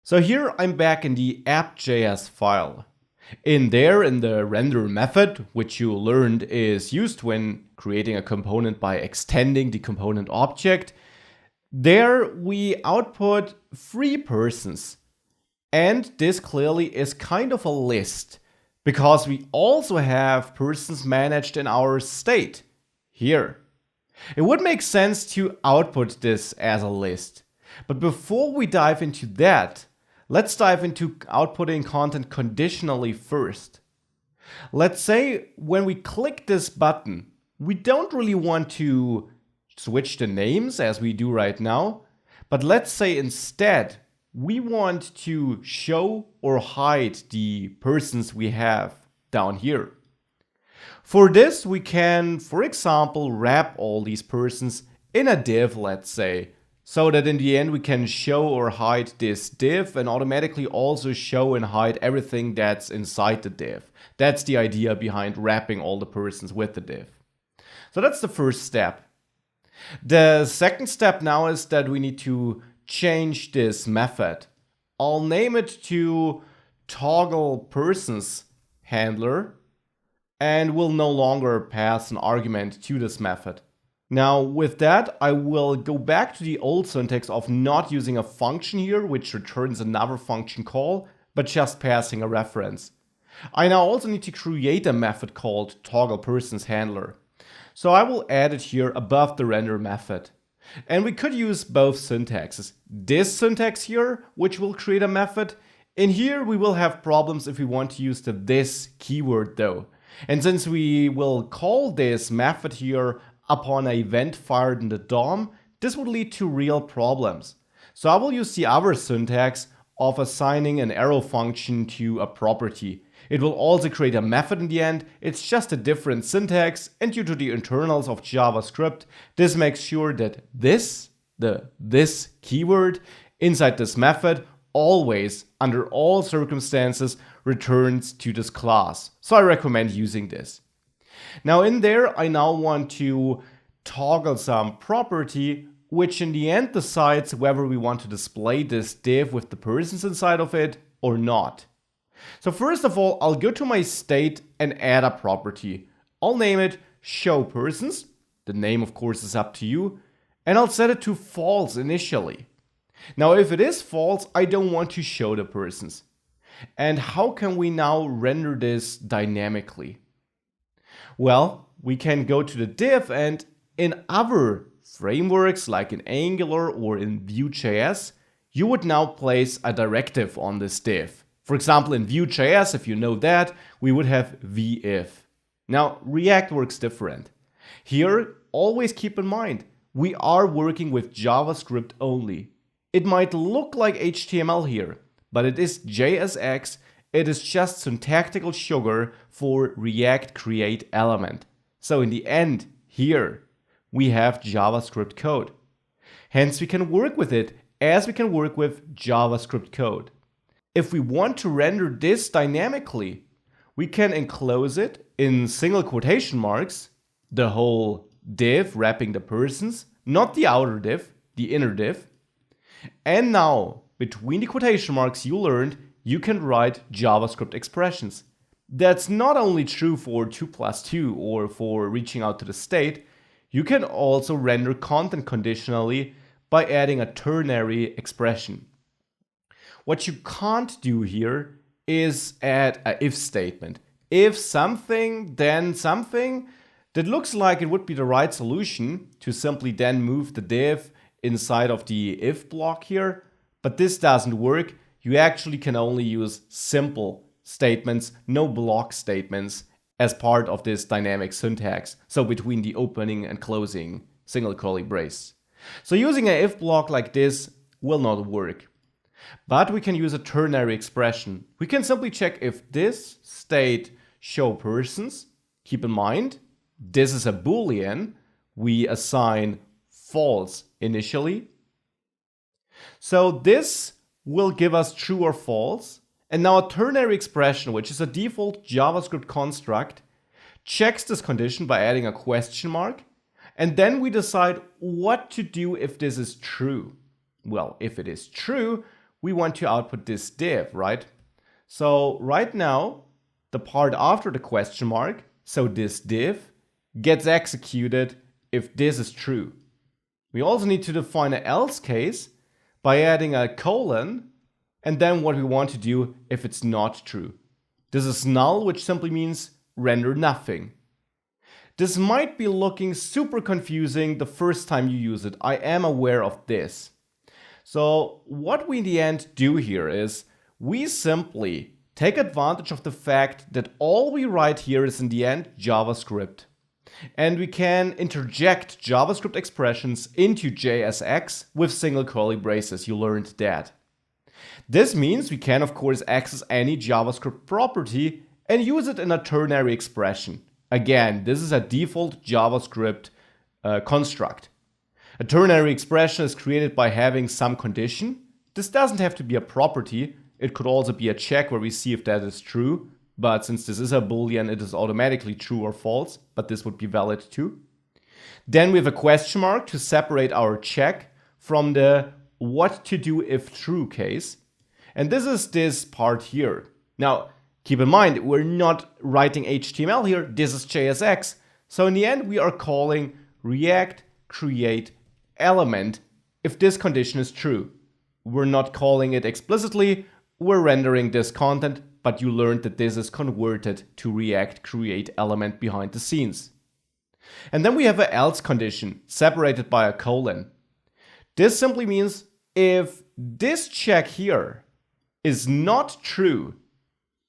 So here I'm back in the app.js file. In the render method, which you learned is used when creating a component by extending the component object, there we output 3 persons. And this clearly is kind of a list, because we also have persons managed in our state here. It would make sense to output this as a list. But before we dive into that, let's dive into outputting content conditionally first. Let's say when we click this button, we don't really want to switch the names as we do right now, but let's say instead we want to show or hide the persons we have down here. For this, we can, for example, wrap all these persons in a div, let's say, so that in the end we can show or hide this div and automatically also show and hide everything that's inside the div. That's the idea behind wrapping all the persons with the div. So that's the first step. The second step now is that we need to change this method. I'll name it to toggle persons handler, and we'll no longer pass an argument to this method. Now with that, I will go back to the old syntax of not using a function here, which returns another function call, but just passing a reference. I now also need to create a method called toggle persons handler. So I will add it here above the render method. And we could use both syntaxes. This syntax here, which will create a method. In here we will have problems if we want to use the this keyword though. And since we will call this method here upon an event fired in the DOM, this would lead to real problems. So I will use the other syntax of assigning an arrow function to a property. It will also create a method in the end. It's just a different syntax, and due to the internals of JavaScript, this makes sure that this keyword inside this method always, under all circumstances, returns to this class. So I recommend using this. Now in there, I now want to toggle some property, which in the end decides whether we want to display this div with the persons inside of it or not. So first of all, I'll go to my state and add a property. I'll name it show persons. The name, of course, is up to you. And I'll set it to false initially. Now, if it is false, I don't want to show the persons. And how can we now render this dynamically? Well, we can go to the div, and in other frameworks like in Angular or in Vue.js, you would now place a directive on this div. For example, in Vue.js, if you know that, we would have vif. Now, React works different. Here, always keep in mind, we are working with JavaScript only. It might look like HTML here, but it is JSX. It is just syntactical sugar for React create element. So in the end, here, we have JavaScript code. Hence, we can work with it as we can work with JavaScript code. If we want to render this dynamically, we can enclose it in single quotation marks, the whole div wrapping the persons, not the outer div, the inner div. And now, between the quotation marks you learned, you can write JavaScript expressions. That's not only true for 2+2 or for reaching out to the state, you can also render content conditionally by adding a ternary expression. What you can't do here is add an if statement. If something, then something. That looks like it would be the right solution to simply then move the div inside of the if block here, but this doesn't work. You actually can only use simple statements, no block statements, as part of this dynamic syntax. So between the opening and closing single curly brace. So using an if block like this will not work. But we can use a ternary expression. We can simply check if this state show persons. Keep in mind, this is a Boolean. We assign false initially. So this will give us true or false. And now a ternary expression, which is a default JavaScript construct, checks this condition by adding a question mark. And then we decide what to do if this is true. Well, if it is true, we want to output this div, right? So right now, the part after the question mark, so this div, gets executed if this is true. We also need to define an else case by adding a colon, and then what we want to do if it's not true. This is null, which simply means render nothing. This might be looking super confusing the first time you use it. I am aware of this. So what we in the end do here is we simply take advantage of the fact that all we write here is in the end JavaScript. And we can interject JavaScript expressions into JSX with single curly braces. You learned that. This means we can of course access any JavaScript property and use it in a ternary expression. Again, this is a default JavaScript construct. A ternary expression is created by having some condition. This doesn't have to be a property. It could also be a check where we see if that is true. But since this is a boolean, it is automatically true or false, but this would be valid too. Then we have a question mark to separate our check from the what to do if true case. And this is this part here. Now, keep in mind, we're not writing HTML here, this is JSX. So in the end, we are calling React create element if this condition is true. We're not calling it explicitly, we're rendering this content, but you learned that this is converted to React create element behind the scenes. And then we have an else condition separated by a colon. This simply means if this check here is not true,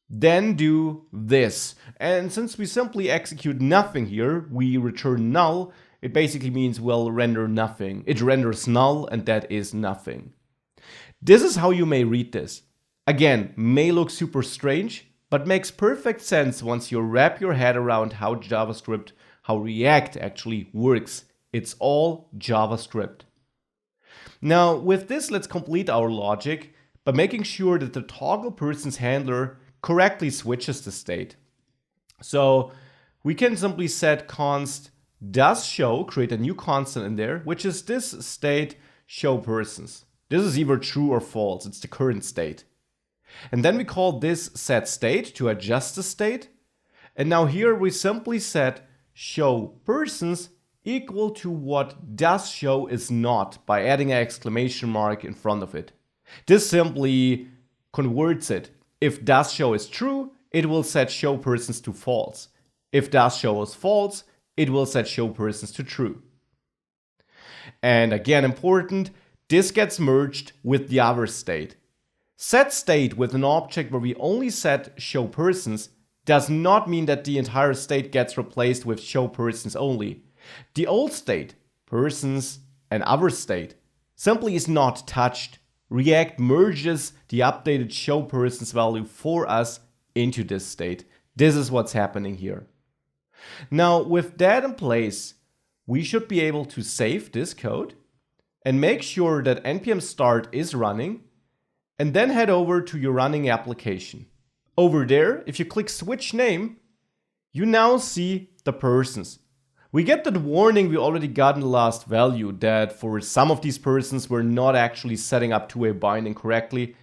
then do this. And since we simply execute nothing here, we return null. It basically means we'll render nothing. It renders null, and that is nothing. This is how you may read this. Again, may look super strange, but makes perfect sense once you wrap your head around how JavaScript, how React actually works. It's all JavaScript. Now, with this, let's complete our logic by making sure that the toggle person's handler correctly switches the state. So we can simply set const does show, create a new constant in there, which is this state show persons. This is either true or false. It's the current state. And then we call this set state to adjust the state. And now here we simply set show persons equal to what does show is not by adding an exclamation mark in front of it. This simply converts it. If does show is true, it will set show persons to false. If does show is false, it will set show persons to true. And again, important, this gets merged with the other state. Set state with an object where we only set show persons does not mean that the entire state gets replaced with show persons only. The old state, persons and other state, simply is not touched. React merges the updated show persons value for us into this state. This is what's happening here. Now, with that in place, we should be able to save this code and make sure that npm start is running, and then head over to your running application. Over there, if you click switch name, you now see the persons. We get that warning we already got in the last value that for some of these persons we're not actually setting up two-way binding correctly.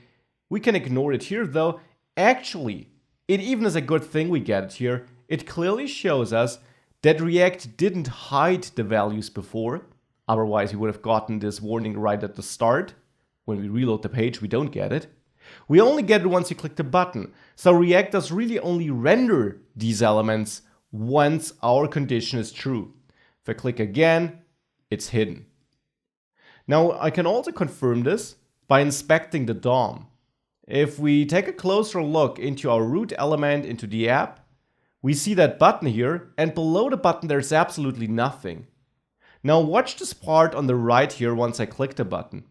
We can ignore it here though. Actually, it even is a good thing we get it here. It clearly shows us that React didn't hide the values before. Otherwise, we would have gotten this warning right at the start. When we reload the page, we don't get it. We only get it once you click the button. So React does really only render these elements once our condition is true. If I click again, it's hidden. Now, I can also confirm this by inspecting the DOM. If we take a closer look into our root element into the app, we see that button here, and below the button there's absolutely nothing. Now watch this part on the right here once I click the button.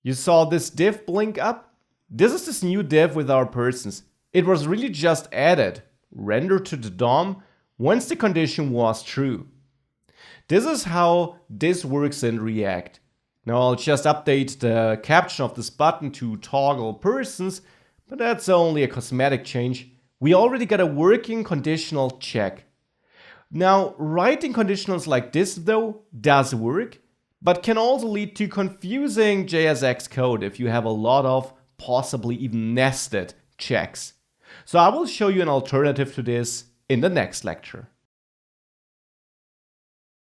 You saw this div blink up? This is this new div with our persons. It was really just added, rendered to the DOM, once the condition was true. This is how this works in React. Now I'll just update the caption of this button to toggle persons, but that's only a cosmetic change. We already got a working conditional check. Now, writing conditionals like this though does work. but can also lead to confusing JSX code if you have a lot of possibly even nested checks. So I will show you an alternative to this in the next lecture.